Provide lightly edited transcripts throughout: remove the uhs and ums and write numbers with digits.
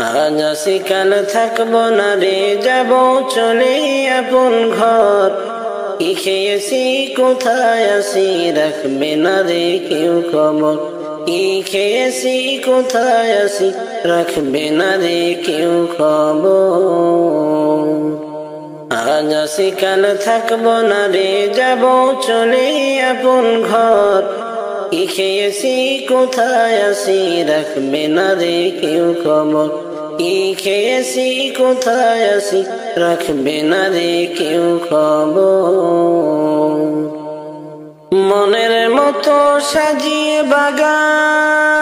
আজ আসি কাল থাকবো না রে, যাব চলে আপন ঘর। কি খেয়েছি কোথায় আছি, রাখবে না রে কেউ খবর। কি খেয়েছি কোথায় আছি, রাখবে না রে কেউ খবর। আজ আসি কাল থাকবো না রে, যাব চলে আপন ঘর। কি খেয়েছি কোথায় আছি, রাখবে না রে কেউ খবর। কি খেয়েছি কোথায় আছি, রাখবে না রে কেউ খবর। মনের মতো সাজিয়ে বাগান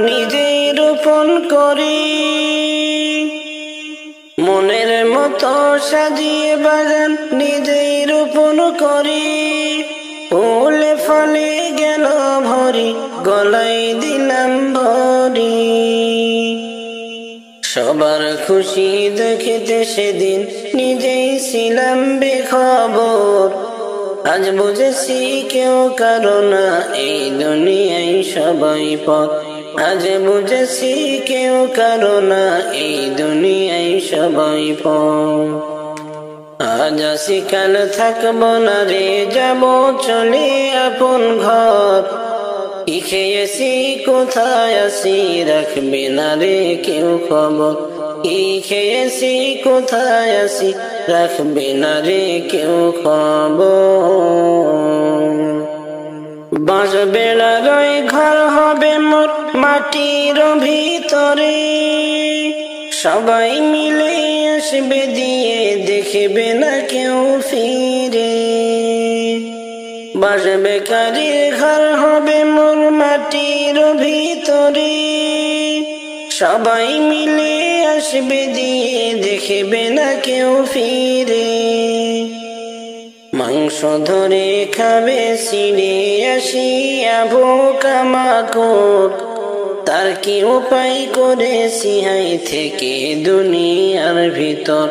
নিজেই রোপণ করি। মনের মতো সাজিয়ে বাগান নিজেই রোপণ করি। ফুলে ফলে গেল ভরি, গলায় দিলাম ভরি। সবার খুশি দেখিতে সেদিন নিজেই ছিলাম বেখবর। আজ বুঝেছি কেউ কারো না, এই দুনিয়ায় সবাই পর। আজ বুঝেছি কেউ কারো না, এই দুনিয়ায় সবাই পর। আজ আসি কাল থাকবো না রে, যাব চলে আপন ঘর। কি খেয়েছি কোথায় আছি, রাখবে না রে কেউ খবর। কি খেয়েছি কোথায় আছি, রাখবে না রে কেউ খবর। বাঁশ বেড়ার ঘর হবে মোর মাটির ভিতরে। সবাই মিলে আসবে দিয়ে, দেখবে না কেউ ফিরে। বাঁশ বেকারির ঘর হবে মোর মাটির ভিতরে। সবাই মিলে আসবে দিয়ে, দেখবে না কেউ ফিরে। মাংস ধরে খাবে ছিঁড়ে আসিয়া পোকামাকড়। তার কি উপায় করেছি হাই থেকে দুনিয়ার ভিতর।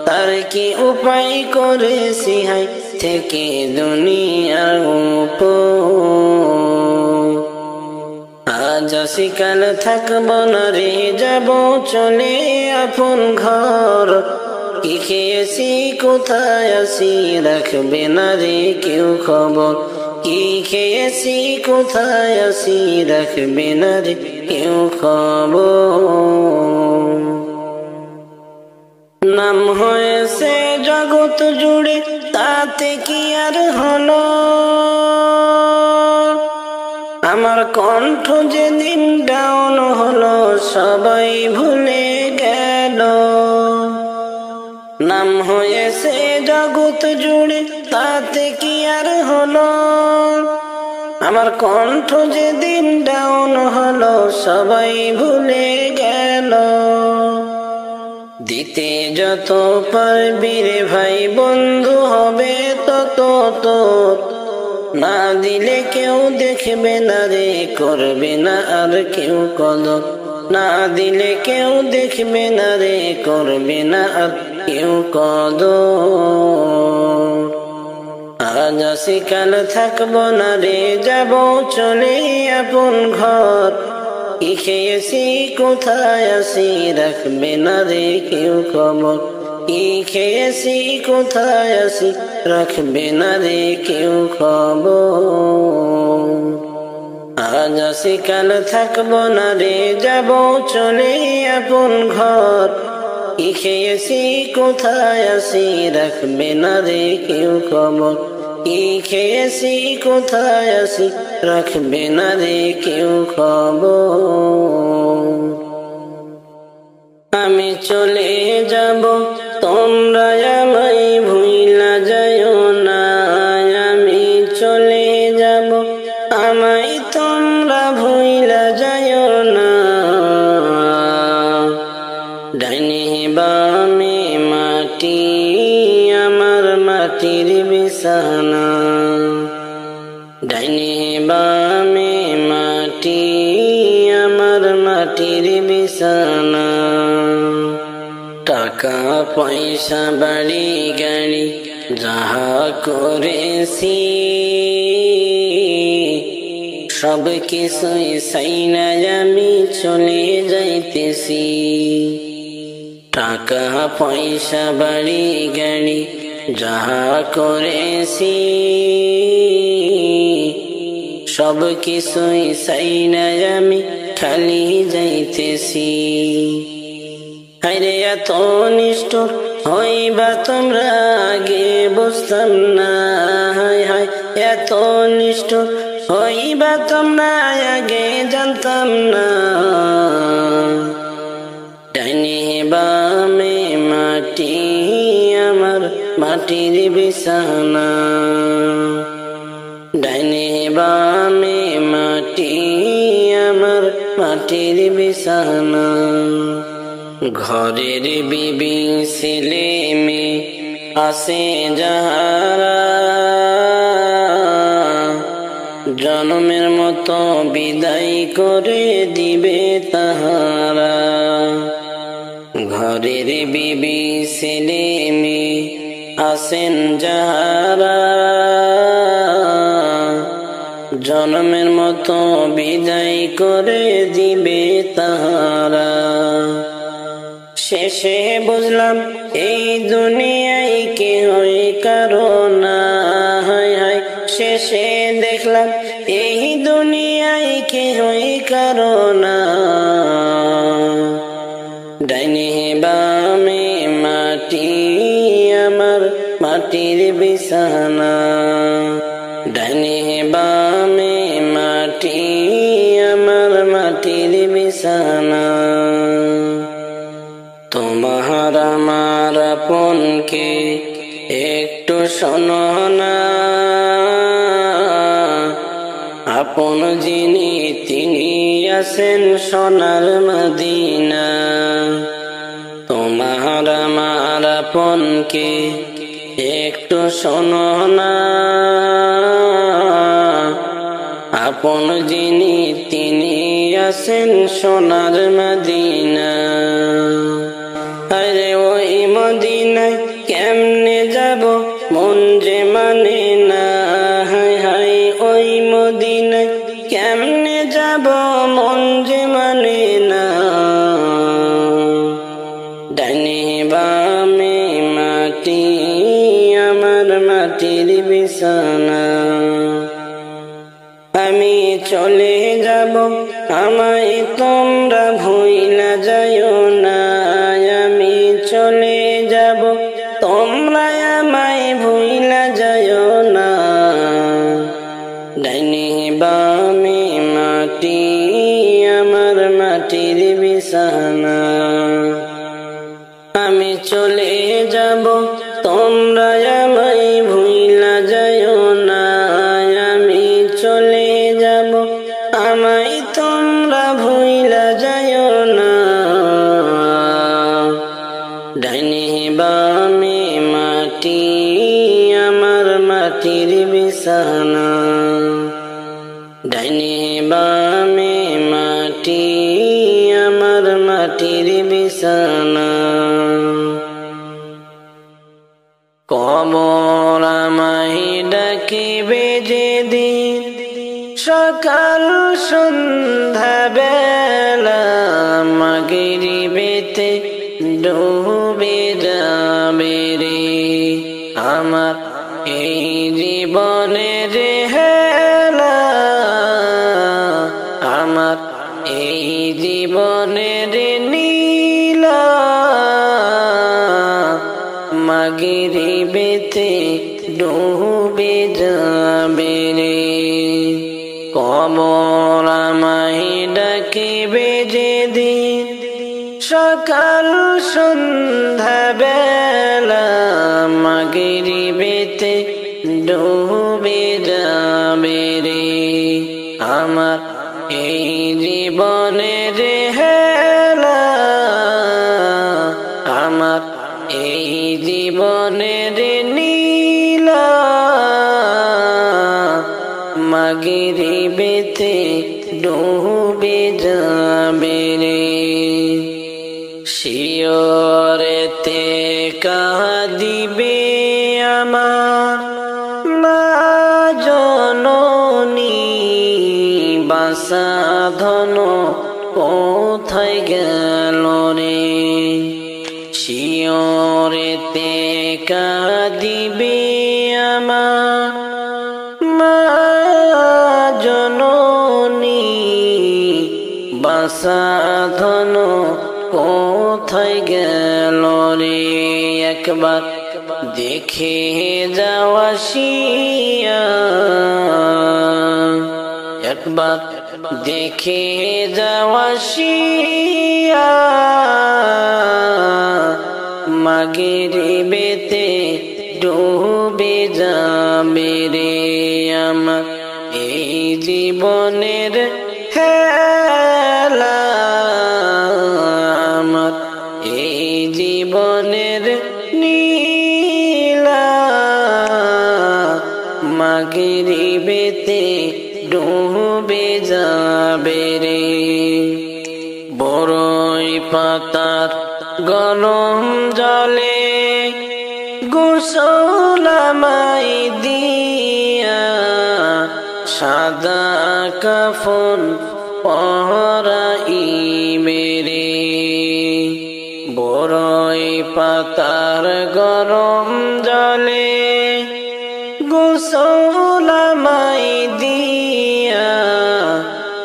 তার কি উপায় করেছি হাই থেকে দুনিয়ার উপর। আজ আসি কাল থাকবো না রে, যাব চলে আপন ঘর। কি খেয়েছি কোথায় আছি, রাখবে না রে কেউ খবর। কি খেয়েছি কোথায় আছি, রাখবে না রে কেউ খবর। নাম হয়েছে জগৎ জুড়ে, তাতে কি আর হলো। আমার কণ্ঠ যেদিন ডাউন হলো, সবাই ভুলে গেল। নাম হয়েছে জগৎ জুড়ে, তাতে কি আর হলো। আমার কণ্ঠ যেদিন ডাউন হলো, সবাই ভুলে গেল। দিতে যত পারবি রে ভাই, বন্ধু হবে তত তোর। না দিলে কেউ দেখবে না রে, করবে না আর কেউ কদর। না দিলে কেউ দেখবে না রে, করবে না আর কেউ কদর। আজ আসি কাল থাকবো না রে, যাব চলে আপন ঘর। কি খেয়েছি কোথায় আছি, রাখবে না রে কেউ খবর। কি খেয়েছি কোথায় আছি, রাখবে না রে কেউ খবর। আজ আসি কাল থাকবো না রে, যাব চলে আপন ঘর। কি খেয়েছি কোথায় আছি, রাখবে না রে কেউ খবর। কি খেয়েছি কোথায় আছি, রাখবে না রে কেউ খবর। আমি চলে যাব, তোমরা আমায় ভুইলা যাইও না। আমি চলে যাব, আমায় তোমরা ভুইলা যাইও না। ডাইনে বামে মাটি, আমার মাটির বিছানা। ডাইনে বামে মাটি, আমার মাটির বিছানা। টাকা পয়সা বাড়ি গাড়ি যাহা করেছি, সব কিছুই সাইনা আমি চলে যাইতেছি। টাকা পয়সা বাড়ি গাড়ি যাহা করেছি, সব কিছুই সাইনা আমি খালি যাইতেছি। হায়রে এত নিষ্ঠুর হইবা তোমরা আগে বুঝতাম না, হায় হায় এত নিষ্ঠুর হইবা তোমরা আগে জানতাম না। ডাইনে বামে মাটি আমার মাটির বিছানা, ডাইনে বামে মাটি আমার মাটির বিছানা। ঘরের বিবি ছেলে মেয়ে আছে যাহারা, জন্মের মতো বিদায় করে দিবে তাহারা। ঘরের বিবি ছেলে মেয়ে আছেন যাহারা, জন্মের মতো বিদায় করে দিবে তাহারা। শেষে বুঝলাম এই দুনিয়ায় কেহই কারো না, হায় হায় শেষে দেখলাম এই দুনিয়ায় কেহই কারো না। ডাইনে বামে মাটি আমার মাটির বিছানা, ডাইনে বামে মাটি আমার মাটির বিছানা। তোমার আমার আপনকে একটু শোনো না, আপন যিনি তিনি আছেন সোনার মদিনা। তোমার আমার আপনকে একটু শোনো না, আপন যিনি তিনি আছেন সোনার মদিনা। আরে ওই মদিনায় কেমনে যাব মন যে মানে না, হায় হায় ওই মদিনায় কেমনে যাব মন যে মানে না। ডাইনে বামে মাটি আমার মাটির বিছানা। আমি চলে যাব আমায় তোমরা ভুইলা যাইও না, আমি চলে যাব তোমরা আমায় ভুইলা যাইও না। ডাইনে বামে মাটি আমার মাটির বিছানা। আমি চলে যাব তোমরা আমায় ভুইলা যাইও না, আমি চলে যাব আমায় তোমরা ভুইলা যাইও না। ডাইনে বামে মাটি আমার মাটির বিছানা, ডাইনে বামে মাটি আমার মাটির বিছানা। কবর আমায় ডাকিবে যেদিন, সকাল সন্ধ্যা বেলা মাগরিবেতে ডুবে যাবে রে আমার এই জীবনের হেলা, আমার এই জীবনের নীলা। মাগরিবেতে ডুবে যাবে রে কবর আমায় ডাকিবে যেদিন, সকাল সন্ধ্যা বেলা মাগরিবেতে ডুবে যাবে রে আমার এই জীবনের হেলা, আমার এই জীবনের নীলা। মাগরিবেতে ডুবে যাবে রে শিয়রেতে কাঁদিবে আমার মা জননী কোথায় গেল রে শিয়রেতে কাঁদিবে আমার মা জননী বাসাধন কোথায় গেল রে একবার দেখে যাওয়া শিয়া একবার দেখে যাওয়া শিয়া মাগরিবেতে ডুবে যাবে রে আমার এই জীবনের হেলা আমার এই জীবনের নীলা মাগরিবেতে ডুবে যাবে রে বড়ই পাতার গরম জলে গোসল আমায় দিয়া সাদা কাফন পরাইবে রে বড়ই পাতার গরম জলে গোসল আমায় দিয়া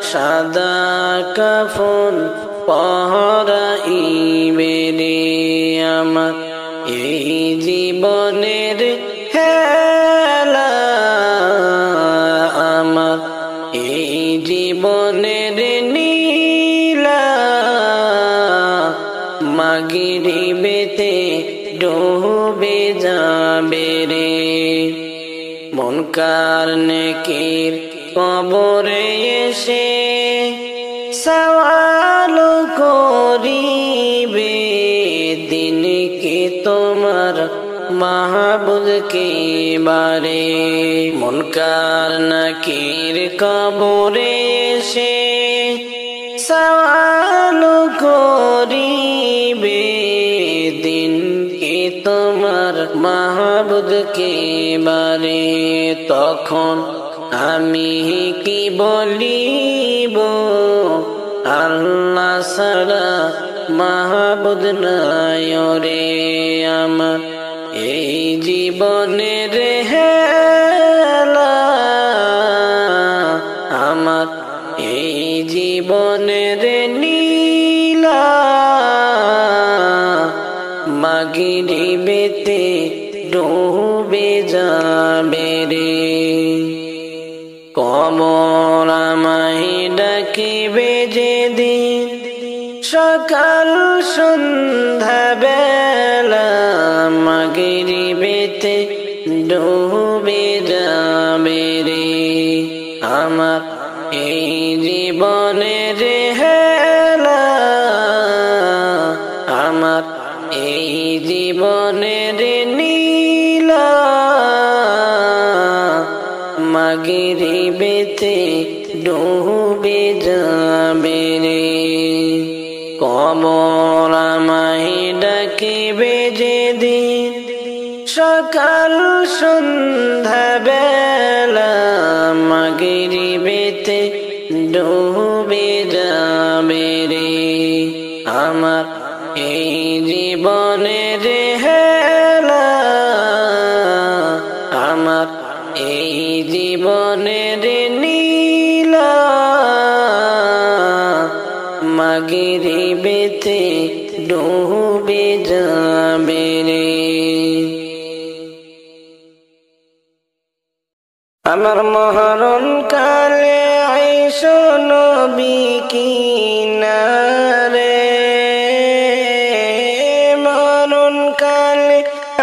সাদা কাফন পরাইবে রে আমার এই জীবনের হেলা আমার এই জীবনের নীলা মাগরিবেতে ডুবে যাবে রে মুনকার নেকির কবরে এসে সওয়াল করিবে দিন কি তোমার মাহবুব কে বারে মুনকার নাকির কবরে এসে সওয়াল করিবে দিন কি তোমার মাহবুব কে বারে তখন আমি কি বলিব আল্লাহ ছাড়া মাহবুব নাই রে আমার এই জীবনের হেলা আমার এই জীবনের নীলা মাগরিবেতে ডুবে যাবে রে কবর আমায় ডাকিবে যেদিন সকাল সন্ধ্যা বেলা মাগরিবেতে ডুবে যাবে রে আমার এই জীবনের হেলা আমার এই জীবনের নীলা মাগরিবেতে ডুবে যাবে রে কবর আমায় ডাকিবে যেদিন সকাল সন্ধ্যা বেলা মাগরিবেতে ডুবে যাবে রে আমার এই জীবনের হেলা আমার এই জীবনের নীলা মাগরিবেতে ডুবে যাবে রে আমার মরণ কালে আইসো নবী কিনারে মরণ কালে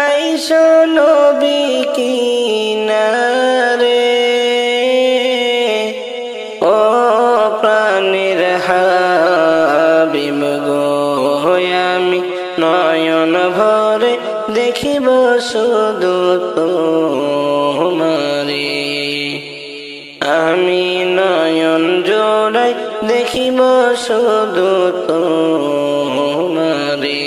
আইসো নবী কিনারে ও প্রাণের হাবিব গো আমি নয়ন ভরে দেখিব শুধু তোমারে আমি নয়ন জোড়াই দেখিব শুধু তোমারে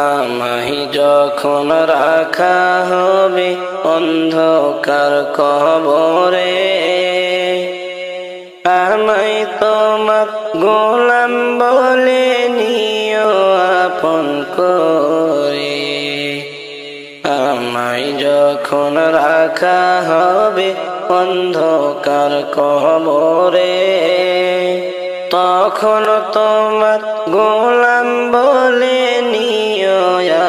আমায় যখন রাখা হবে অন্ধকার কবরে আমায় তোমার গোলাম বলে নিও আপন করে। আমায় যখন রাখা হবে অন্ধকার কবরে, তখন তোমার গোলাম বলে নিও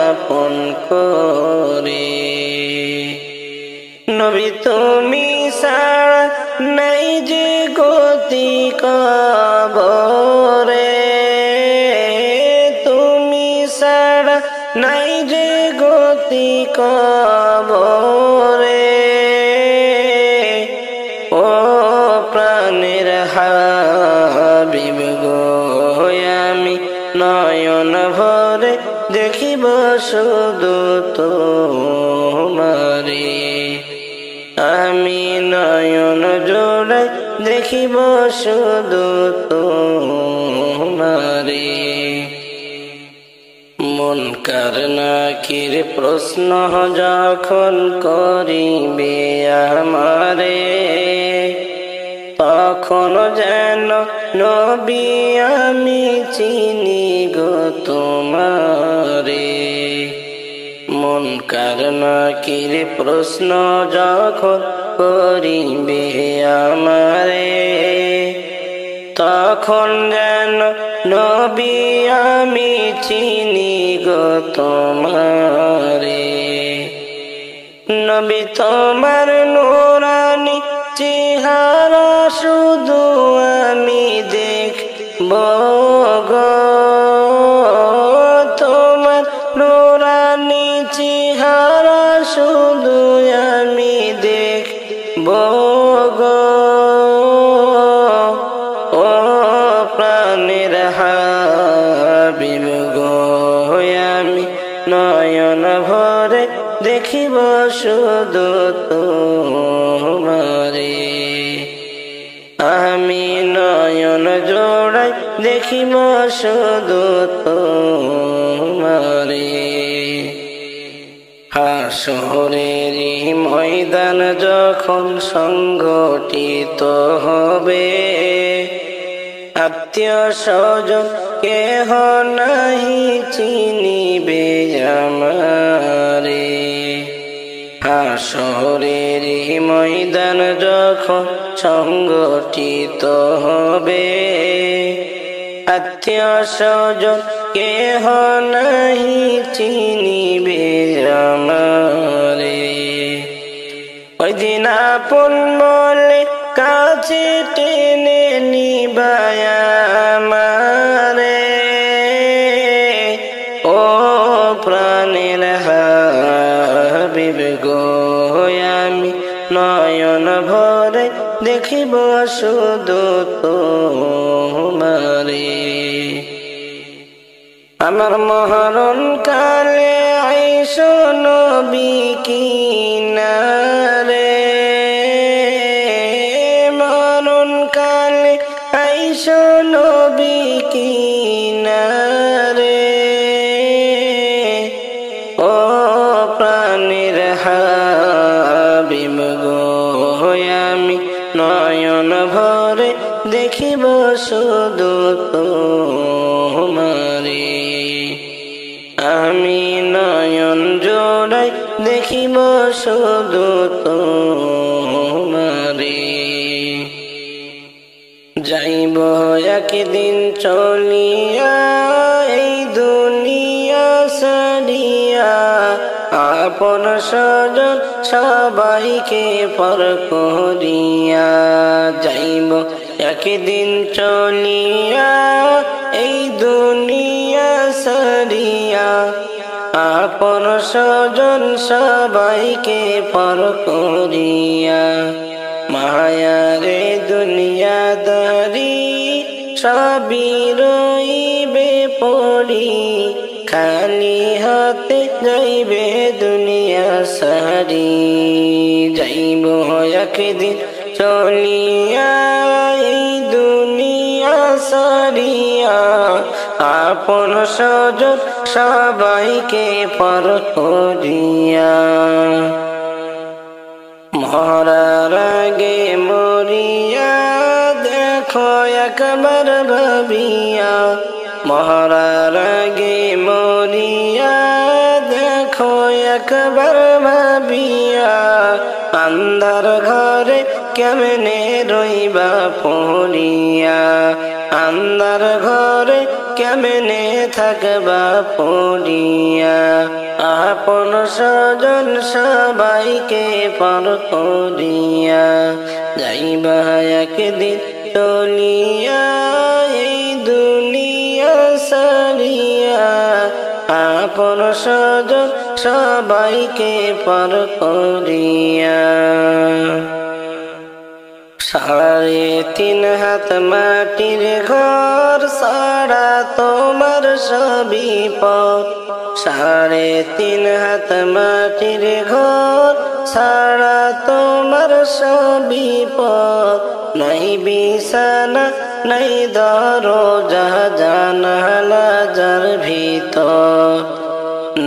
আপন করে। নবী তুমি ছাড়া নাই যে গতি কবরে, তুমি ছাড়া নাই যে গতি কবরে। ও প্রাণের হাবিব গো, আমি নয়ন ভরে দেখিব শুধু তোমারে। আমি নয়ন জোড়াই দেখিব শুধু তোমারে। মুনকার নাকির প্রশ্ন যখন করিবে আমারে, তখন যেন নবী আমি চিনি গো তোমারে। মুনকার নাকির প্রশ্ন যখন করিবে আমারে, তখন যেন নবী আমি চিনি গো তোমারে। নবী তোমার নুরানি চেহারা শুধু আমি দেখব গো, তোমার নুরানি চেহারা শুধু আমি দেখব গো। ও প্রাণের হাবিব গো, আমি নয়ন ভরে দেখিব শুধু তোমারে। আমি নয়ন জোড়াই দেখিব শুধু তোমারে। হাসরেরই ময়দান যখন সংগঠিত হবে, আত্মীয় স্বজন কেহ নাহি চিনিবে আমারে। হাসরেরই ময়দান যখন সংগঠিত হবে, আত্মীয় স্বজন কেহ নাহি চিনিবে আমারে। ওই দিন আপন বলে কাছে টেনে নিবায় আমারে। ও প্রাণের হাবিব গো, আমি নয়ন ভরে দেখিব শুধু তোমারে। আমার মরণ কালে আইসো নবী কিনারে, মরণ কালে আইসো নবী কিনারে। ও প্রাণের হাবিব গো, আমি নয়ন ভরে দেখিব শুধু তোমারে। আমি নয়ন জোড়াই দেখিব শুধু তোমারে। যাইব একদিন চলিয়া এই দুনিয়া ছাড়িয়া, আপন স্বজন সবাইকে পর করিয়া। যাইব একদিন চলিয়া এই দুনিয়া ছাড়িয়া, আপন স্বজন সবাইকে পর করিয়া। মায়ারে দুনিয়াদারি সবই রইবে পড়ি, খালি হাতে যাইবে দুনিয়া সারি। যাইব একদিন চলিয়া এই দুনিয়া সারিয়া, আপন স্বজন সবাইকে পর করিয়া। মরার আগে মরিয়া দেখো একবার ভাবিয়া মরার আগে মরিয়া দেখো একবার ভাবিয়া আন্ধার ঘরে কেমনে রইবা পড়িয়া আন্ধার ঘরে কেমনে থাকবা পড়িয়া আপন স্বজন সবাইকে পর করিয়া যাইবা একদিন চলিয়া এই দুনিয়া সারিয়া আপন স্বজন সবাইকে পর করিয়া 3.5 হাত মাটির ঘর সারা তোমার সবই পর 3.5 হাত মাটির ঘর সারা তোমার সবই পর নাই বিছানা নাই দরজা জানালা যার ভিতর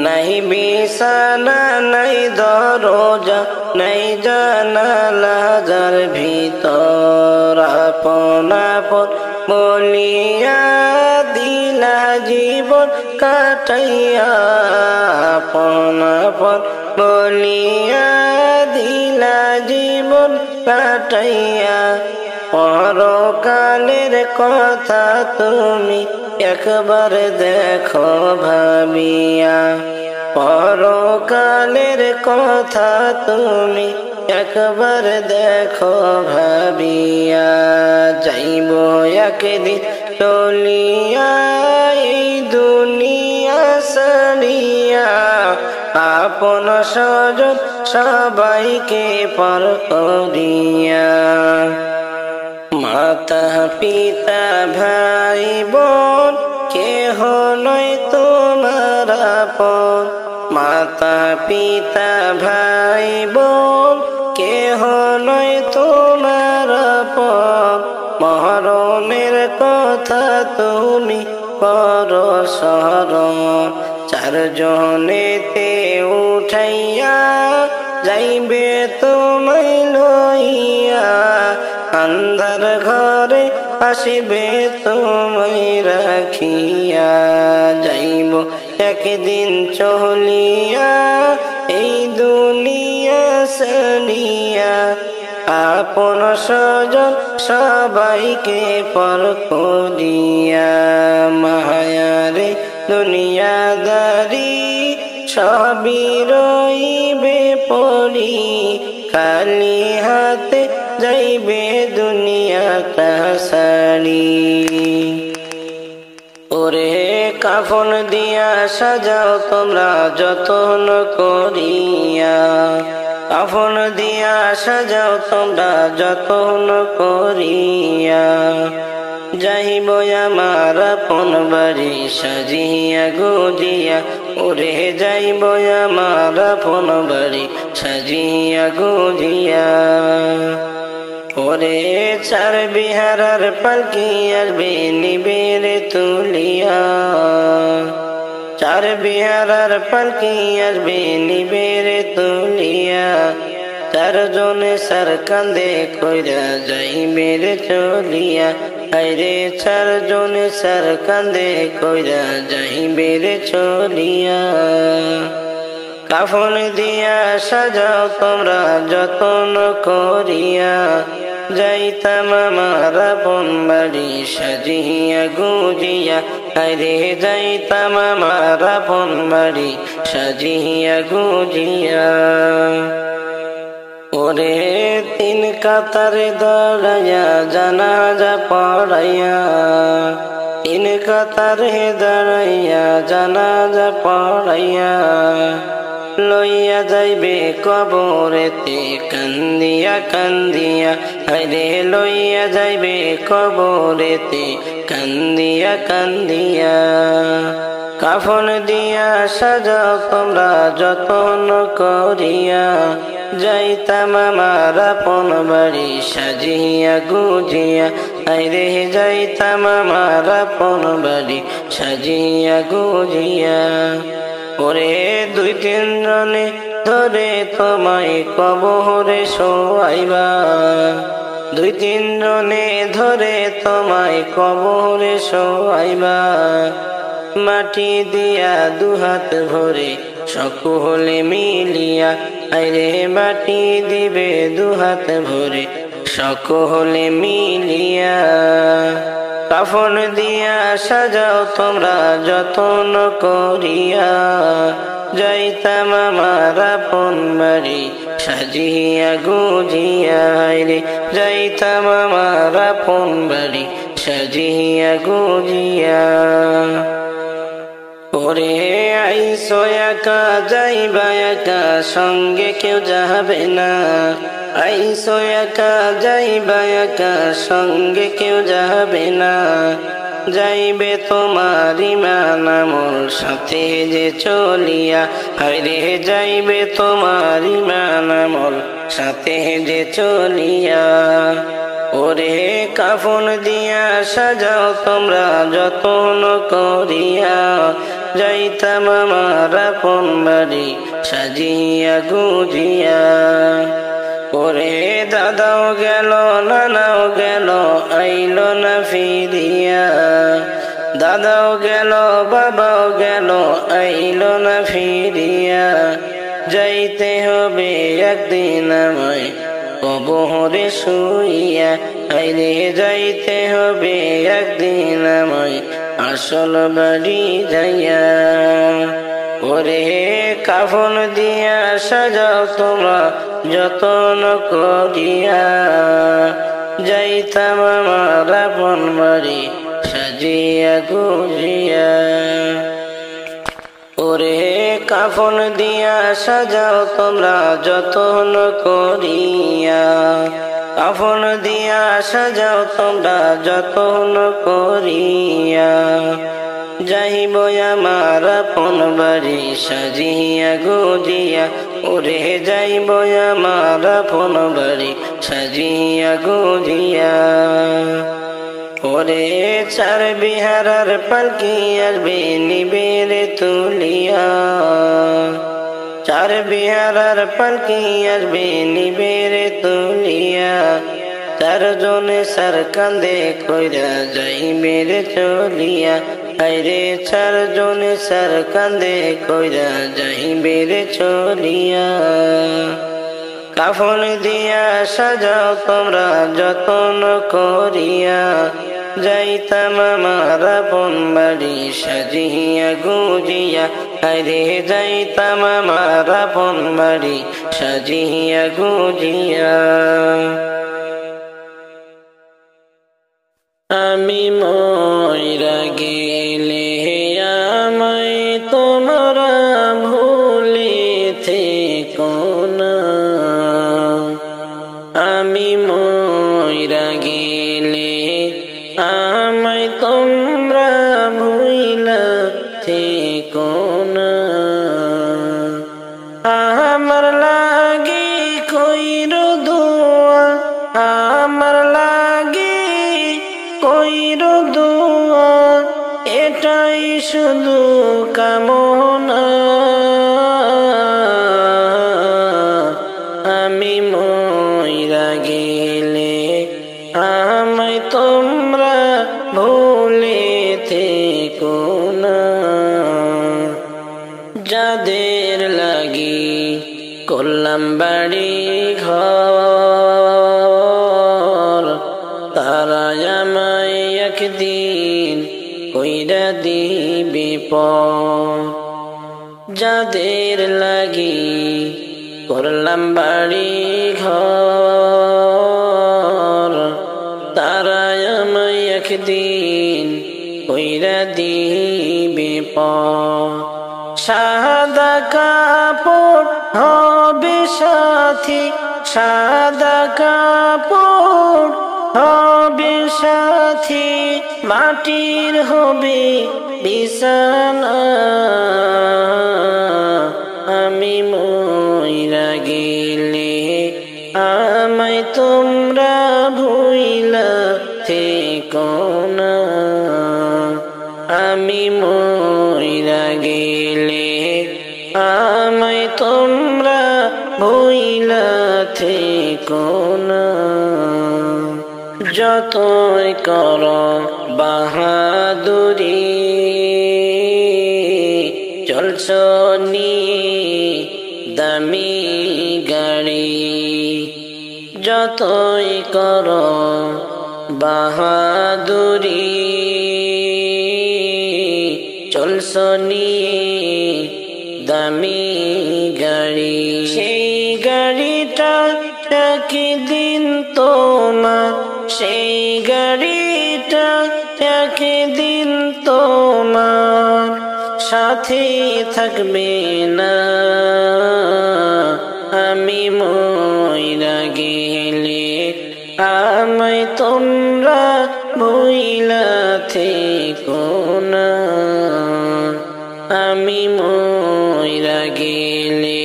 নাই বিছানা নাই দরজা নাই জানালা যার ভিতর আপন আপন বলিয়া দিলা জীবন কাটাইয়া আপন আপন বলিয়া দিলা জীবন কাটাইয়া পরকালের কথা তুমি একবার দেখো ভাবিয়া পরকালের কথা তুমি একবার দেখো ভাবিয়া যাইব একদিন চলিয়া এই দুনিয়া সারিয়া আপন স্বজন সবাইকে পর করিয়া মাতা পিতা ভাই বোন কেহ নয় তোমার আপন মাতা পিতা ভাই বোন কেহ নয় তোমার আপন মরণের কথা তুমি কর স্মরণ 4 জনেতে উঠাইয়া যাইবে তোমায় লইয়া আন্ধার ঘরে আসিবে তোমায় রাখিয়া যাইব একদিন চলিয়া এই দুনিয়া সারিয়া আপন স্বজন সবাইকে পর করিয়া মায়ারে দুনিয়াদারি সবই রইবে পড়ি খালি হাতে যাইবে দুনিয়াটা সারি ওরে কাফন দিয়া সাজাও তোমরা যতন করিয়া কাফন দিয়া সাজাও তোমরা যতন করিয়া যাইব আমার আপন বাড়ি সাজিয়া গুজিয়া ওরে যাইব আমার আপন বাড়ি সাজিয়া গুজিয়া ওরে 4 বিহারার পালকি আসবে নিবের তুলিয়া 4 বিহারার পালকি আসবে নিবের তুলিয়া 4 জনে সার কান্দে কইরা যাইবে রে চলিয়া আইরে 4 জনে সার কান্দে কইরা যাইবে রে চলিয়া কাফন দিয়া সাজাও তোমরা যতন করিয়া যাইতাম আমার আপন বাড়ি সাজিয়া গুজিয়া আইরে যাইতাম আমার আপন বাড়ি সাজিয়া গুজিয়া ওরে 3 কাতারে দাঁড়াইয়া জানাজা পড়াইয়া 3 কাতারে দাঁড়াইয়া জানাজা পড়াইয়া লইয়া যাইবে কবরেতে কান্দিয়া কান্দিয়া আরে লইয়া যাইবে কবরেতে কান্দিয়া কান্দিয়া কাফন দিয়া সাজাও তোমরা যতন করিয়া যাইতাম আমার আপন বাড়ি সাজিয়া গুজিয়া আইরে যাইতাম আমার আপন বাড়ি সাজিয়া গুজিয়া ওরে 2-3 জনে ধরে তোমায় কবরে শোয়াইবা দুই তিন জনে ধরে তোমায় কবরে শোয়াইবা মাটি দিয়া দুহাত ভরে সকলে মিলিয়া আইরে মাটি দিবে দুহাত ভরে সকলে মিলিয়া কাফন দিয়া সাজাও তোমরা যতন করিয়া যাইতাম আমার আপন বাড়ি সাজিয়া গুজিয়া রে যাইতাম আমার আপন বাড়ি সাজিয়া গুজিয়া ওরে আইসো একা যাইবা একা সঙ্গে কেউ যাবে না আইসো একা যাইবা একা সঙ্গে কেউ যাবে না যাইবে তোমার ইমান আমল সাথে যে চলিয়া হায়রে যাইবে তোমার ইমান আমল সাথে যে চলিয়া ওরে কাফন দিয়া সাজাও তোমরা যতন করিয়া যাইতাম আমার আপন বাড়ি সাজিয়া গুজিয়া ওরে দাদাও গেল নানাও গেল আইলো না ফিরিয়া দাদাও গেল বাবাও গেল আইলো না ফিরিয়া যাইতে হবে একদিন আমায় কবরে শুইয়া আইরে যাইতে হবে একদিন আমায় আসল বাড়ি যাইয়া ওরে কাফন দিয়া সাজাও তোমরা যতন করিয়া যাইতাম আমার আপন বাড়ি সাজিয়া গুজিয়া ওরে কাফন দিয়া সাজাও তোমরা যতন করিয়া কাফন দিয়া সাজাও তোমরা যতন করিয়া যাইব আমার আপন বাড়ি সাজিয়া গুজিয়া ওরে যাইব আমার আপন বাড়ি সাজিয়া গুজিয়া ওরে চার বিহারার পালকি আসবে নিবেরে তুলিয়া চার বিহারার পালকি আসবে নিবেরে তুলিয়া চারজনে সার কান্দে কইরা যাইবে রে চলিয়া আইরে চারজনে সার কান্দে কইরা যাইবে রে চলিয়া কাফন দিয়া সাজাও তোমরা যতন করিয়া যাইতাম আমার আপন বাড়ি সাজিয়া গুজিয়া আইরে যাইতাম আমার আপন বাড়ি সাজিয়া গুজিয়া আমি মইরা গেলে আমায় তোমরা ভুলে থেকো না আমি মইরা গেলে আমায় তোমরা ভুইলা থেকো না আমার লাগি কইরো দোয়া আমার লাগি কইরো দোয়া এটাই শুধু কামনা আমি মইরা গেলে আমায় তোমরা ভুলে থেকো না যাদের লাগি করলাম বাড়ি ঘর তারা আমায় একদিন কইরা দিবে পর যাদের লাগি করলাম বাড়ি ঘর তারা আমায় একদিন কইরা দিবে পর সাদা কাপড় হবে সাথী সাদা কাপড় হবে সাথী মাটির হবে বিছানা আমি মইরা গেলে আমায় তোমরা ভুইলা থেকো না আমি মইরা গেলে আমায় তোমরা ভুইলা থেকো না। যতই কর বাহাদুরি চলছ দামি গাড়ি যতই কর বাহাদুরি চলছ দামি গাড়ি সেই গাড়িটা একদিন তোমার সেই গাড়িটা একদিন তোমার সাথে থাকবে না আমি মইরা গেলে আমায় তোমরা ভুইলা থেকো না আমি মইরা গেলে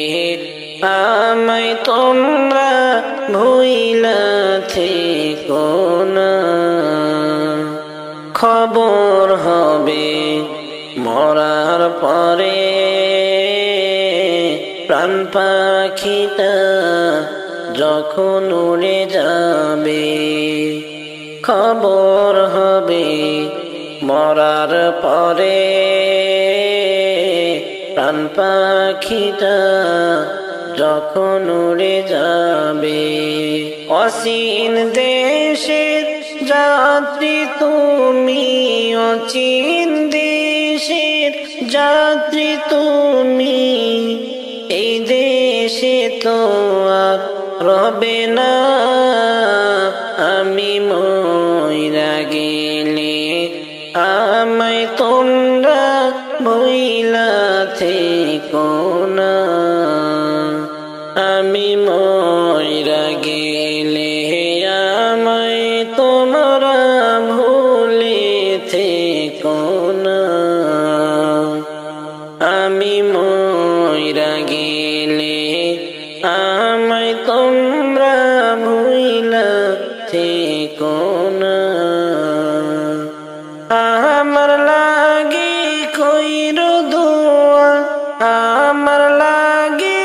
আমায় তোমরা ভুইলা থেকো না খবর হবে মরার পরে প্রাণ পাখিটা যখন উড়ে যাবে খবর হবে মরার পরে প্রাণ পাখিটা যখন উড়ে যাবে অসীন দেশের যাত্রী তুমি অচিন দেশের যাত্রী তুমি এই দেশে তো আর রবে না আমি মইরা গেলে আমায় তোমরা ভুইলা থেকো না আমি মইরা গেলে আমায় তোমরা ভুলে থেকো না আমি মইরা গেলে আমায় তোমরা ভুইলা থেকো না আমার লাগে কইরো দোয়া আমার লাগে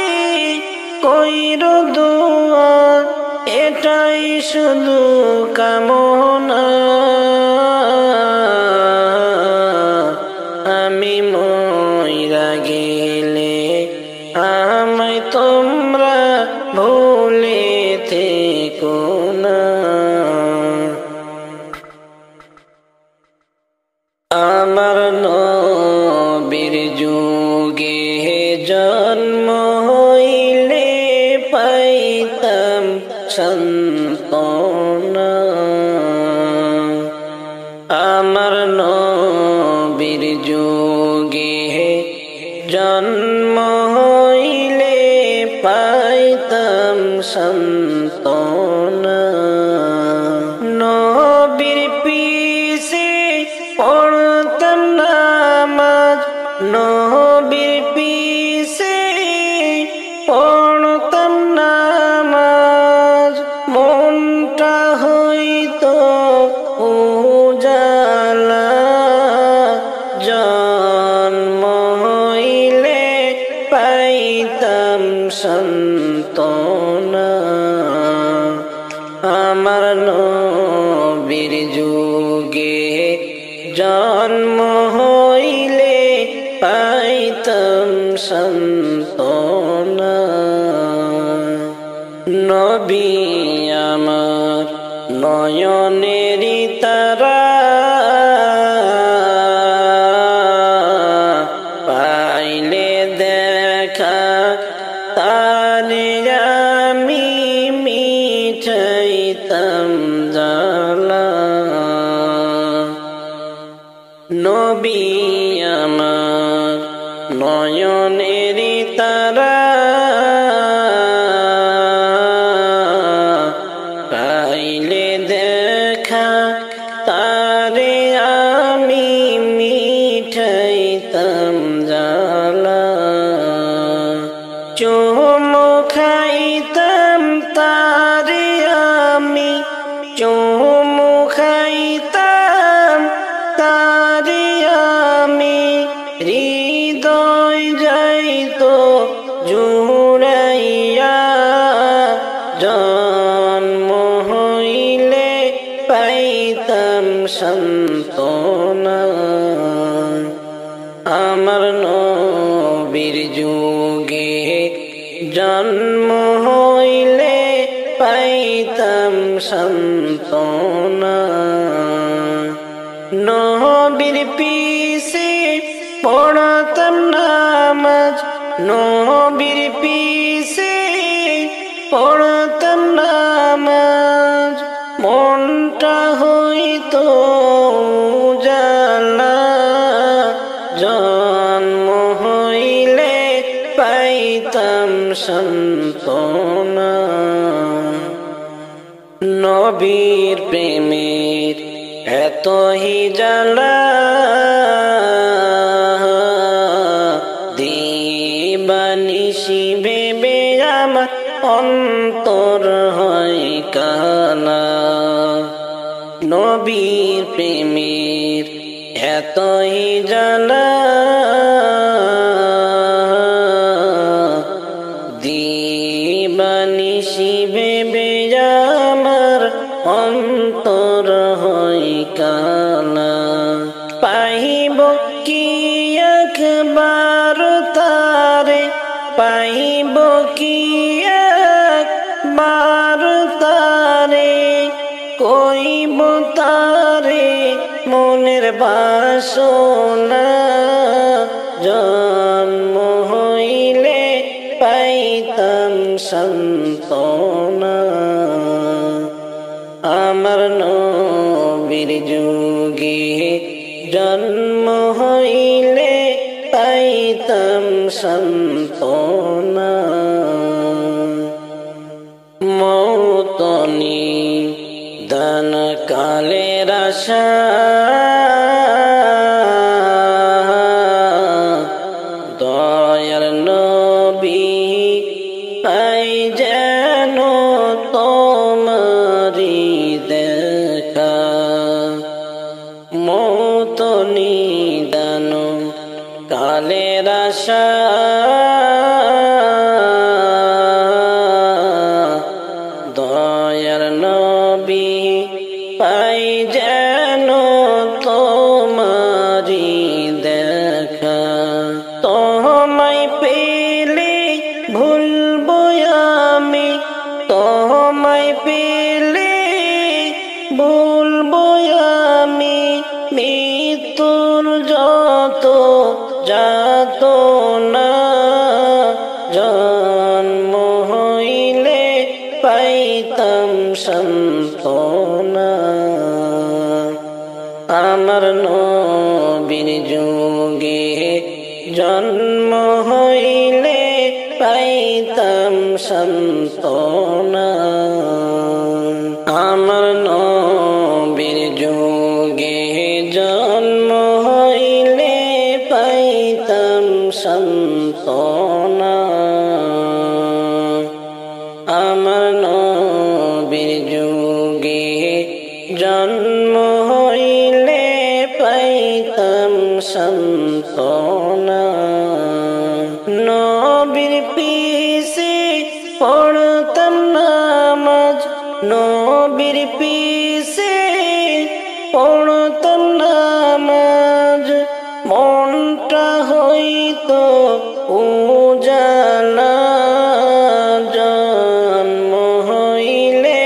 কইরো দোয়া এটাই শুধু কামনা আমি মইরা গেলে আমায় তোমরা ভুলে থেকো না আমার নবীর যুগে জন্ম হইলে পাইতাম সান্ত্বনা আমার নবীর যুগে জন্ম হইলে পাইতাম সান্ত্বনা নবীর পিছে পড়তাম নামাজ নবীর পিছে পড়তাম নামাজ মনটা হইতো উজালা জন্ম হইলে পাইতাম সান্ত্বনা আমার নবীর যুগে জন্ম হইলে পাইতাম সান্ত্বনা নবী আমার নয়নেরই তারা পাইলে দেখা তারে আমি মিটাইতাম জ্বালা নবী আমার নয়নেরই তারা পাইলে দেখা তারে আমি মিটাইতাম জ্বালা চুমু খাইতাম তারে আমি চুমু খাইতাম তারে আমি হৃদয় যাইতো আমার নবীর যুগে জন্ম হইলে পাইতাম সান্ত্বনা নবীর পিছে পড়তাম নামাজ নবীর পিছে পড়তাম নামাজ মনটা হইতো উজালা জন্ম হইলে পাইতাম সান্ত্বনা নবীর প্রেমের এতই জ্বালা দিবানিশি ভেবে আমার অন্তর হয় কালা নবীর প্রেমের এতই জ্বালা দিবানিশি ভেবে আমার অন্তর হয় কালা পাইব কি একবার তারে পাইব কি একবার তারে কইব তারে মনের বাসনা জন্ম হইলে পাইতাম সান্ত্বনা আমার নবীর যুগে জন্ম হইলে পাইতাম সান্ত্বনা মৌতনি দান কালের আশা দয়ার নবী পাই যেন তোমারি দেখা মৌতনি দান কালের আশা দয়ার নবী পাই যেন তোমারি দেখা তোমায় পেলে ভুলবো আমি তোমায় পেলে ভুলবো আমি মৃত্যুর যত যাত না জন্ম হইলে পাইতাম সান্ত্বনা আমার নবীর যুগে জন্ম হইলে পাইতাম সান্ত্বনা আমার নবীর যুগে জন্ম হইলে পাইতাম সান্ত্বনা আমার নবীর যুগে জন্ম হইলে পাইতাম সান্ত্বনা নবীর পিছে পড়তাম নামাজ নবীর পিছে পড়তাম নামাজ মনটা হইতো উজালা জন্ম হইলে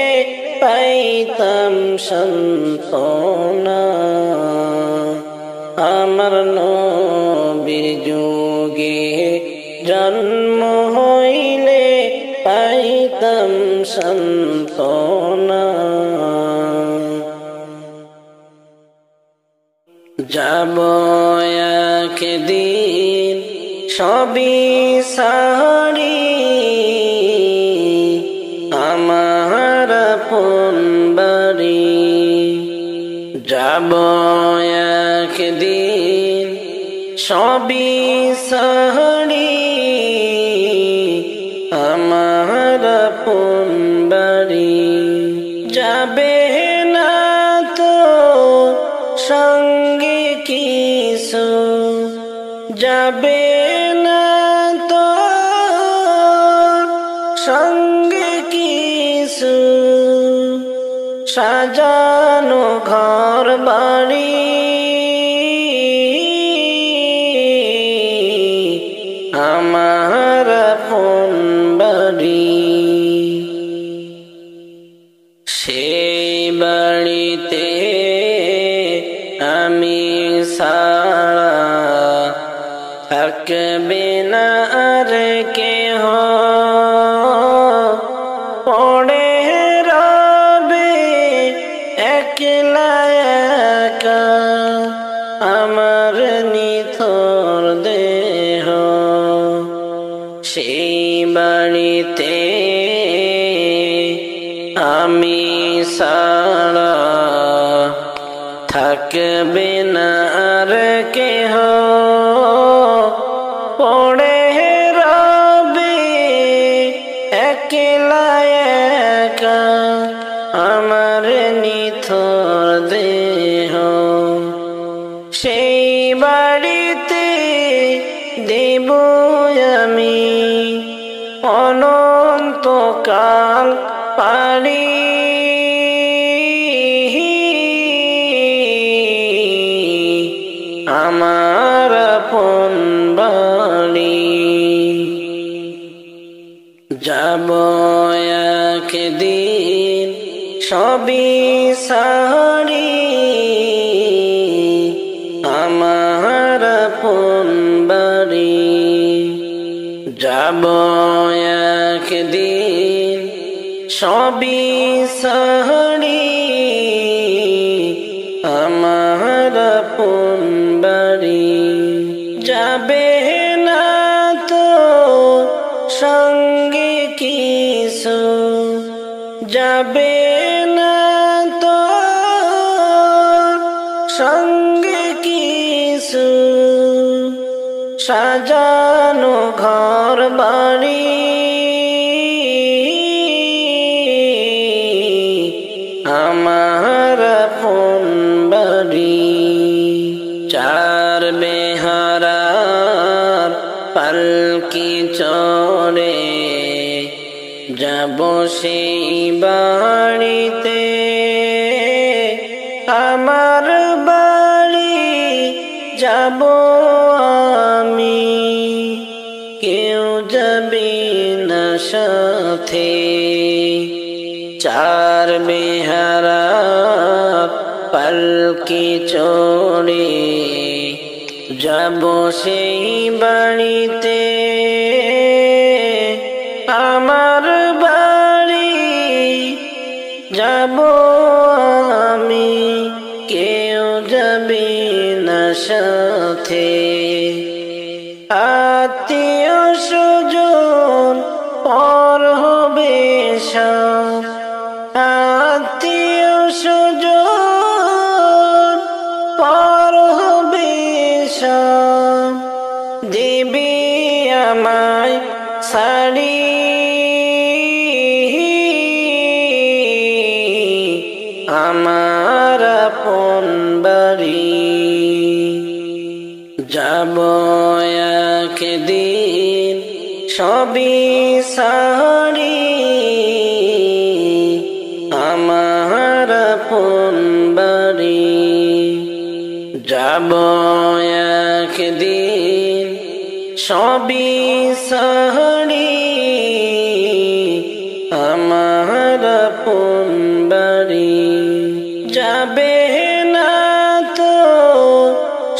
পাইতাম সান্ত্বনা আমার নবীর যুগে জন্ম হইলে পাইতাম সান্ত্বনা যাব একদিন সবই সারি আমার আপন বাড়ি যাব একদিন সবই সারি আমার আপন বাড়ি যাবে না তো সঙ্গে কিছু যাবে না তো সঙ্গে কিছু সাজানো ঘর বাড়ি সারা থাকবে না আর কেহ পড়ে রবে একলা একা আমার নিথর দেহ সেই বাড়িতে আমি সারা থাকবে না আর কেহ পড়ে রবে একলা একা আমার নিথর দেহ সেই বাড়িতে দেব আমি অনন্তকাল পারি আমার আপন বাড়ি যাব একদিন সবই সারি আমার আপন বাড়ি যাব একদিন সবই সারি আমার আপন বাড়ি যাবে না তো সঙ্গে কিছু যাবে না তো সঙ্গে কিছু সাজানো ঘর বাড়ি আমার আপন বাড়ি চার বেহারার পালকি চড়ে যাব সেই বাড়িতে আমার বাড়ি যাব আমি কেউ যাবে না সাথে চার বেহারার পালকি চড়ে যাব সেই বাড়িতে আমার বাড়ি যাব আমি কেউ যাবে না সাথে আত্মীয় স্বজন পর হবে সব আত্মীয় স্বজন পর হবে সব দেবী আমায় শাড়ি আমার আপন বাড়ি যাব একদিন সবই সারি আমার আপন বাড়ি যাব একদিন সবই সারি আমার আপন বাড়ি যাবে না তো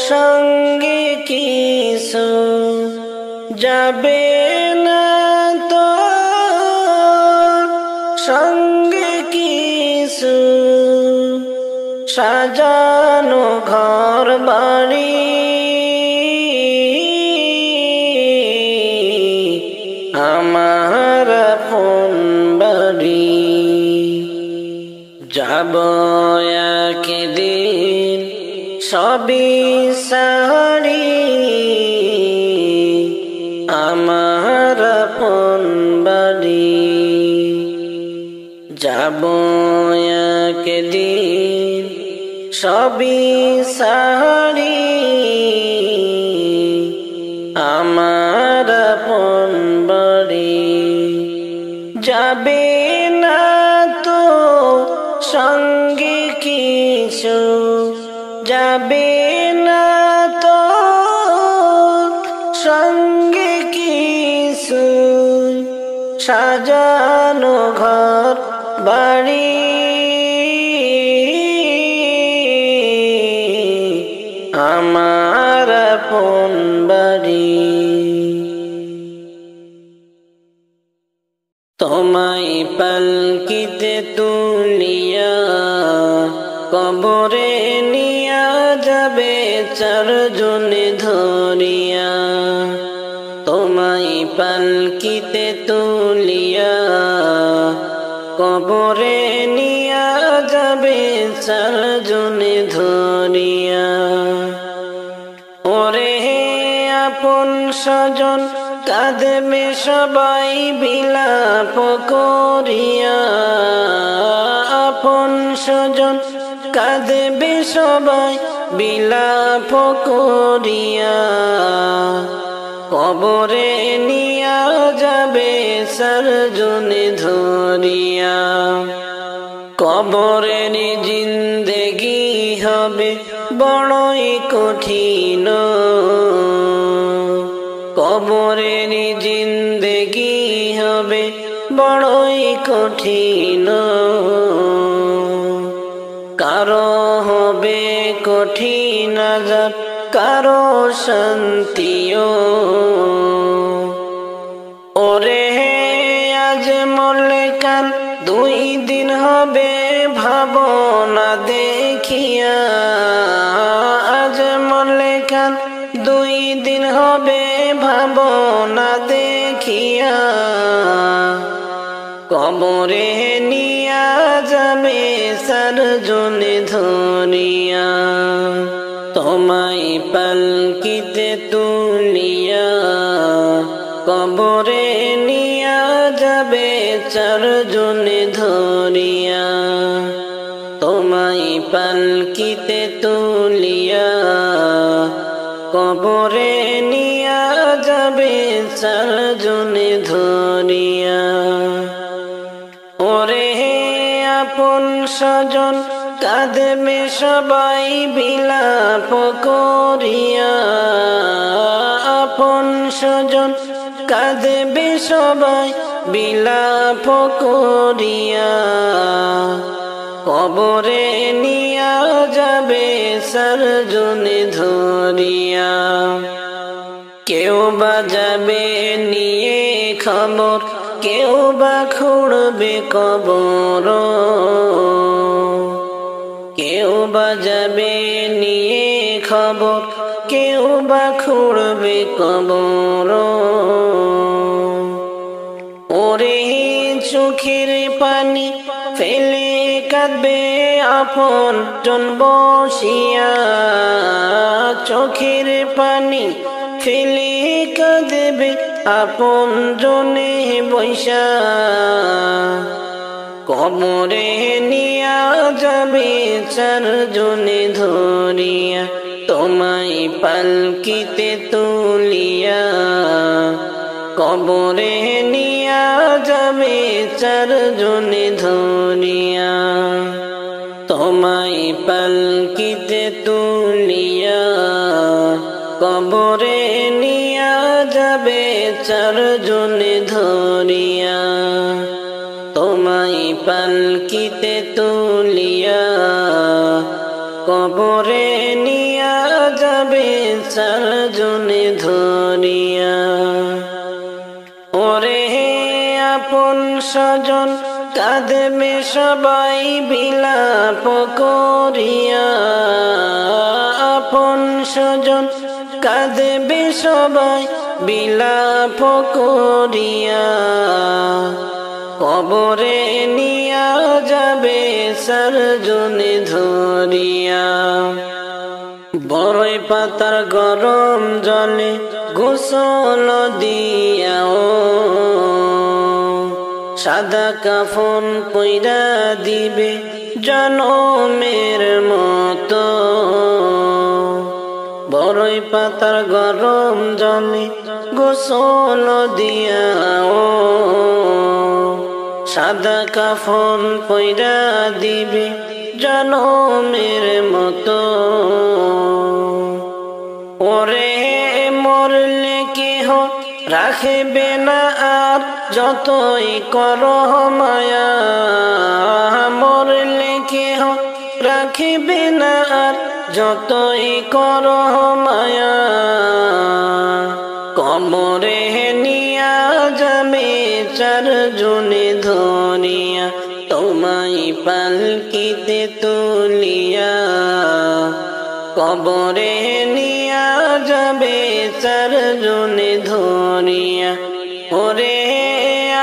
সঙ্গে কিছু যাবে না তো সঙ্গে কিছু সাজানো ঘর বাড়ি আমার আপন বাড়ি যাব একদিন সবই সারি আমার আপন বাড়ি যাব একদিন সবই সারি আমার আপন বাড়ি যাবে না তো সঙ্গে কিছু যাবে না তো সঙ্গে কিছু সাজানো ঘর বাড়ি আমার আপন বাড়ি। তোমায় পালকিতে তুলিয়া কবরে নিয়া যাবে চারজনে ধরিয়া। তোমায় পালকিতে তুলিয়া কবরে নিয়া যাবে চারজনে ধরিয়া। ওরে আপন স্বজন কাঁদবে সবাই বিলাপ করিয়া। আপন স্বজন কাঁদবে সবাই বিলাপ করিয়া। কবরে নিয়া যাবে চারজনে ধরিয়া। কবরের জিন্দেগি হবে বড়ই কঠিন। কবরের জিন্দেগি হবে বড়ই কঠিন। কারো হবে কঠিন আযাব, কারো শান্তিও। ওরে আজ মরলে কাল 2 দিন হবে ভাবনা দেখিয়া। আজ মরলে কাল 2 দিন হবে ভাবনা দেখিয়া। কবরে নিয়া যাবে চারজনে ধরিয়া। তোমায় পালকিতে তুলিয়া কবরে নিয়া যাবে চারজনে ধরিয়া। তোমায় পালকিতে তুলিয়া কবরে নিয়া যাবে চারজনে ধরিয়া। ওরে আপন স্বজন কাঁদবে সবাই বিলাপ করিয়া। আপন স্বজন কাঁদবে সবাই বিলাপ করিয়া। কবরে নিয়া যাবে চারজনে ধরিয়া। কেউ বা যাবে নিয়ে খবর, কেউ বা খুঁড়বে কবর। কেউ বা যাবে নিয়ে খবর, কেউ বা খুঁড়বে কবর। ওরে চোখের পানি ফেলে কাঁদবে আপন জন বসিয়া। চোখের পানি ফেলে কাঁদবে আপন জনে বৈশা। কবরে নিয়া যাবে চারজনে ধরিয়া। তোমায় পালকিতে তুলিয়া কবরে নিয়া যাবে চারজনে ধরিয়া। তোমায় পালকিতে তুলিয়া কবরে নিয়া যাবে চারজনে ধরিয়া। তোমায় পালকিতে তুলিয়া কবরে নিয়া যাবে চারজনে ধরিয়া। ওরে আপন স্বজন কাঁদবে সবাই বিলাপ করিয়া। আপন স্বজন কাঁদবে সবাই বিলাপ করিয়া। কবরে নিয়া যাবে চারজনে ধরিয়া। বড়ই পাতার গরম জলে গোসল দিয়াও। সাদা কাফন পইরা দিবে জনমের মতো। বড়ই পাতার গরম জলে গোসল দিয়াও। সাদা কাফন পইরা দিবে জনমের মতো। ওরে মরলে কেহ রাখবে না আর যতই করো মায়া। মরলে কেহ রাখবে না আর যতই করো মায়া কবরে নিয়া যাবে চারজনে ধরিয়া তোমায় পালকিতে তুলিয়া কবরে নিয়া যাবে চারজনে ধরিয়া ওরে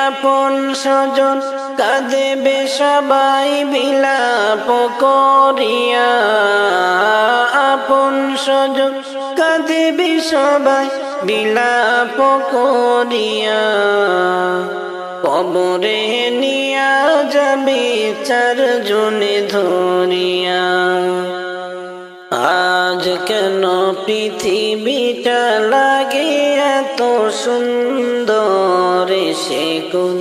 আপন স্বজন কাঁদেবে সবাই বিলাপ করিয়া আপন স্বজন কাঁদেবে সবাই বিলাপ করিয়া কবরে নিয়া যাবে চারজনে ধরিয়া আজ কেন পৃথিবীটা লাগে এত সুন্দর সে কোন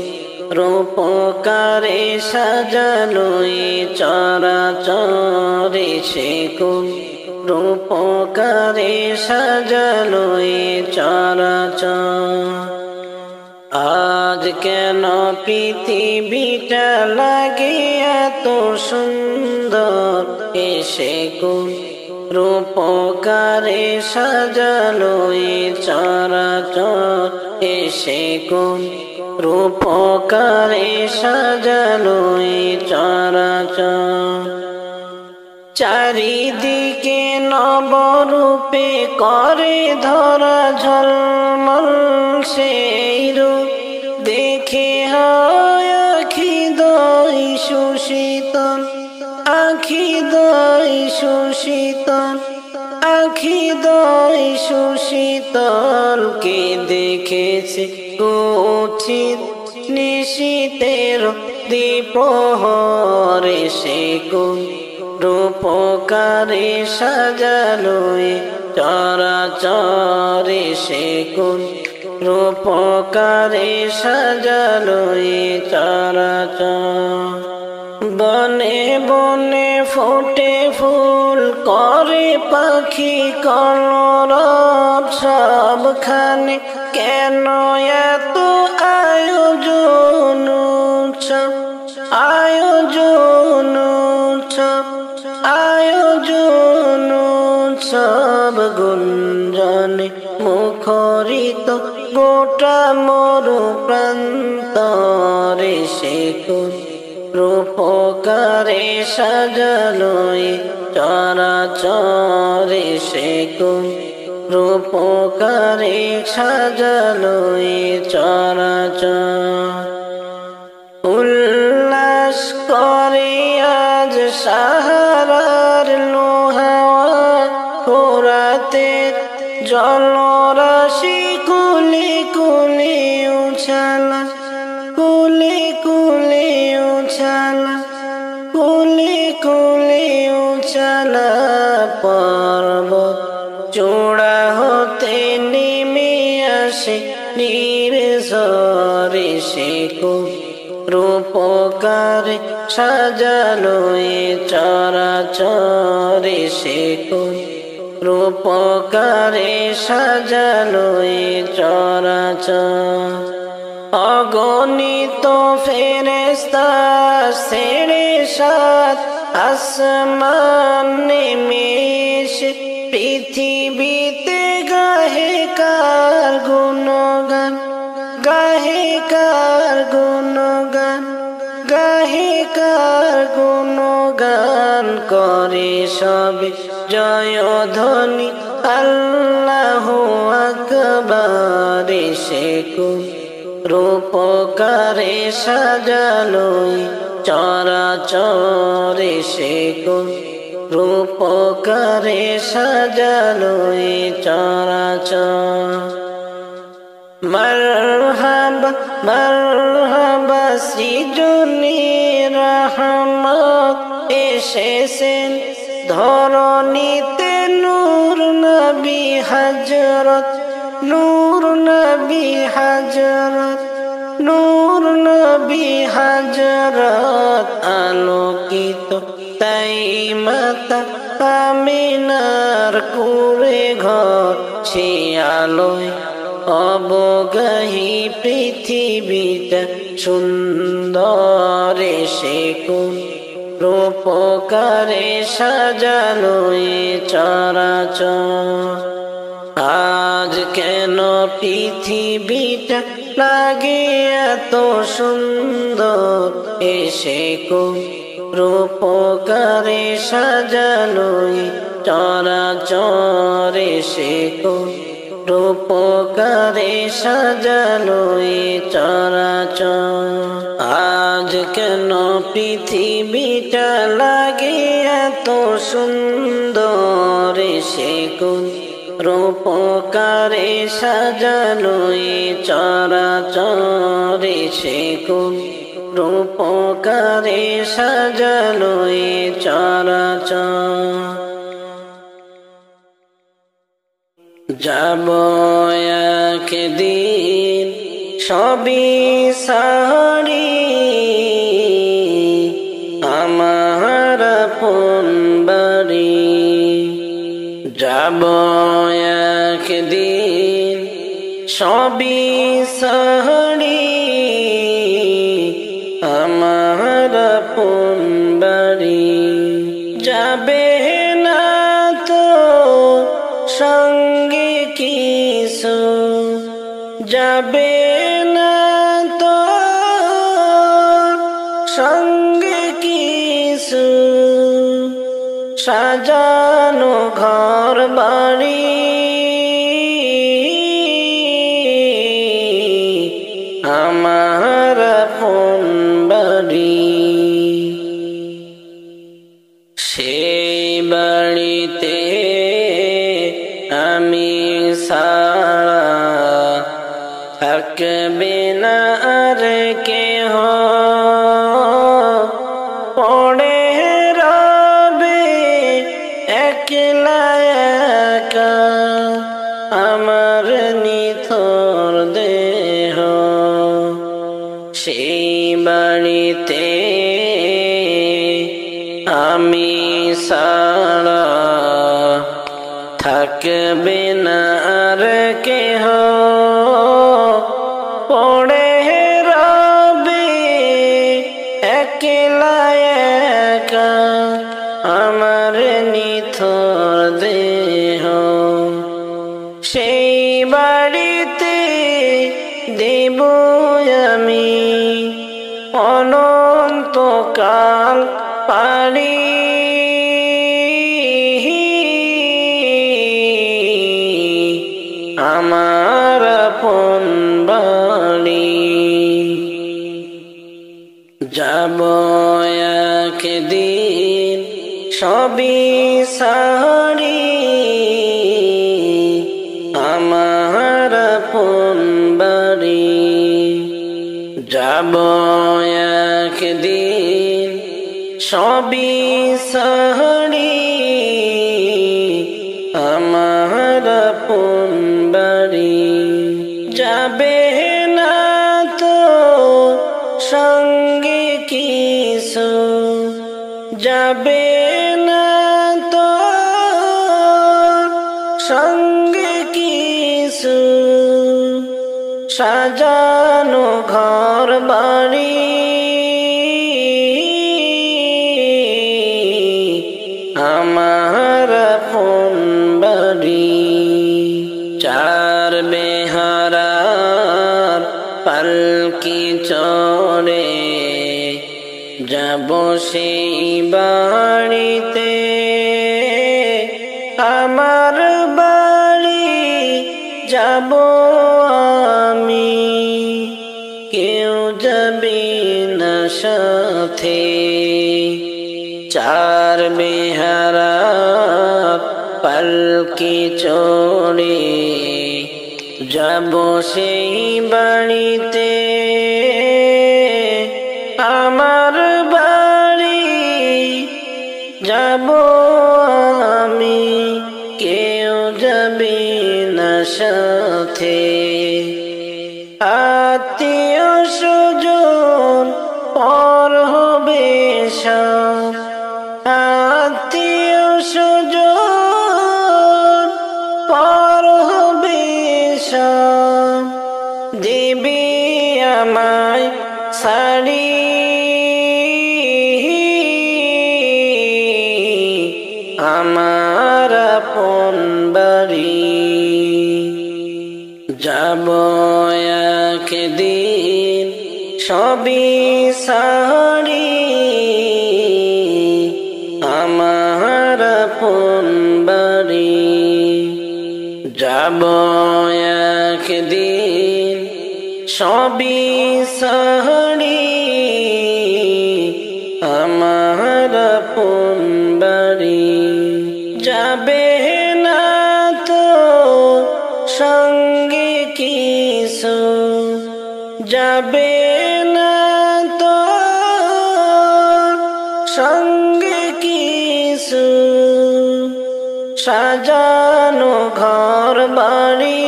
রূপকারে সাজালো এ চরাচরে সে কোন রূপকারে সাজালো এ চরাচর আজ কেন পৃথিবীটা লাগে এত সুন্দর এসে কোন রূপকারে সাজালো এ চরাচর এসে কোন রূপকারে সাজালো এ চরাচর চারিদিকে নবরূপে করে ধরা ঝলমল সেই রূপ দেখে হয় আখি দই সুশীতল আখি দই সুশীতল আখি দই সুশীতল কে দেখেছে কঠিন নিশীতের দ্বিপ্রহরে সে কোন রূপকারে সাজালো এ চরাচরে সে কোন রূপকারে সাজালো এ চরাচর বনে বনে ফোটে ফুল করে পাখি কলরব সবখানে কেন এত আয়োজন উৎসব আয়োজন উৎসব আয়োজন উৎসব গুঞ্জনে মুখরিত গোটা মরু প্রান্তরে সে কোন রূপকারে সাজালো এ চরাচরে সে কোন রূপকারে সাজালো এ চরাচর উল্লাস করে আজ সাহারার লোহাওয়া ফোরাতের জলরাশি কুলে কুলে উছালা কুলে কুলে উছালা কুলে কুলে উছালা পর্বত চূড়া হতে নেমে আসে নির্ঝরে সে কোন রূপকারে সাজালো এ চরাচরে সে কোন রূপকারে সাজালো এ চরাচর অগণিত ফেরেশতা ছেড়ে সাত আসমান নেমে এসে পৃথিবীতে গাহে কার গুণগান গাহে কার গুণগান গাহে কার গুণগান করে সবে জয় ধ্বনি আল্লাহু আকবার সে কোন রূপকারে সাজালো চরাচরে সে কোন রূপকারে সাজালো চরাচর মারহাবা মারহাবা সৃজনী রহমত এসেছেন ধরণীতে নূর নবী হযরত নূর নবী হযরত নূর নবী হযরত আলোকিত তাই মাতা আমিনার কুড়ে ঘর সে আলোয় অবগাহী পৃথিবীটা সুন্দর সে কোন রূপকারে সাজানো এ চরাচর। আজ কেন পৃথিবীটা লাগে এত সুন্দর, এসে কোন রূপকারে সাজানো এ চরাচর, এসে কোন রূপকারে সাজানো এ চরাচর। আজ কেন পৃথিবীটা লাগে এত সুন্দর, এসে কোন রূপকারে সাজানো এ চরাচর, এসে কোন রূপকারে সাজানো এ চরাচর। যাব একদিন সবই সারি, আমার আপন বাড়ি। যাব একদিন সবই সারি, আমার আপন বাড়ি। যাবে না তো সঙ্গে কিছু, যাবে না তো সঙ্গে কিছু, সাজানো ঘর বাড়ি, আমার আপন বাড়ি। সেই বাড়িতে আমি সারা থাকবে না আর কেহ, পড়ে রবে একলা একা আমার নিথর দেহ। সেই বাড়িতে আমি সারা থাকবে না আর কেহ, পড়ে রবে একলা একা আমার নিথর দেহ। সেই বাড়িতে দেব আমি অনন্তকাল পারি, আমার আপন বাড়ি। যাব একদিন সবই সারি, আমার আপন বাড়ি। যাব একদিন সবই সারি, আমার আপন বাড়ি। যাবে না তো সঙ্গে কিছু, যাবে না তো সঙ্গে কিছু, সাজানো ঘর বাড়ি, আমার আপন বাড়ি। চার বেহারার পালকি চড়ে যাব সেই বাড়িতে, আমার বাড়ি যাব আমি, কেউ যাবে না সাথে। চার বেহারার পালকি চড়ে যাব সেই বাড়িতে, আমার বাড়ি যাব আমি, কেউ যাবে না সাথে। আত্মীয় স্বজন পর হবে সব, আত্মীয় স্বজন পর হবে সব, দেবে আমায় শাড়ি, আমার আপন বাড়ি। যাব একদিন সবই সারি, আমার আপন বাড়ি। যাব একদিন সবই সারি, আমার আপন বাড়ি। যাবে না তো সঙ্গে কিছু, যাবে না তো সঙ্গে কিছু, সাজানো ঘর বাড়ি,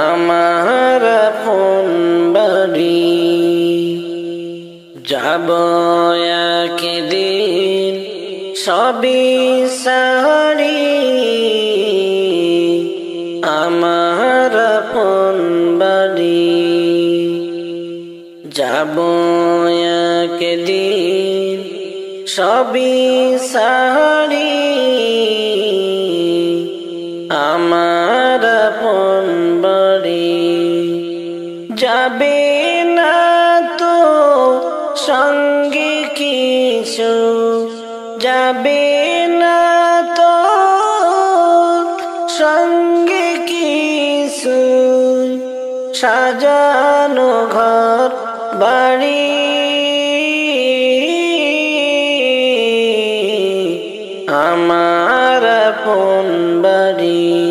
আমার আপন বাড়ি। যাব একদিন সবই সারি, আমার আপন বাড়ি। যাব একদিন সবই সারি, আমার আপন বাড়ি। যাবে না তো সঙ্গে কিছু, যাবে না তো সঙ্গে কিছু, সাজানো ঘর বাড়ি, আমার আপন বাড়ি।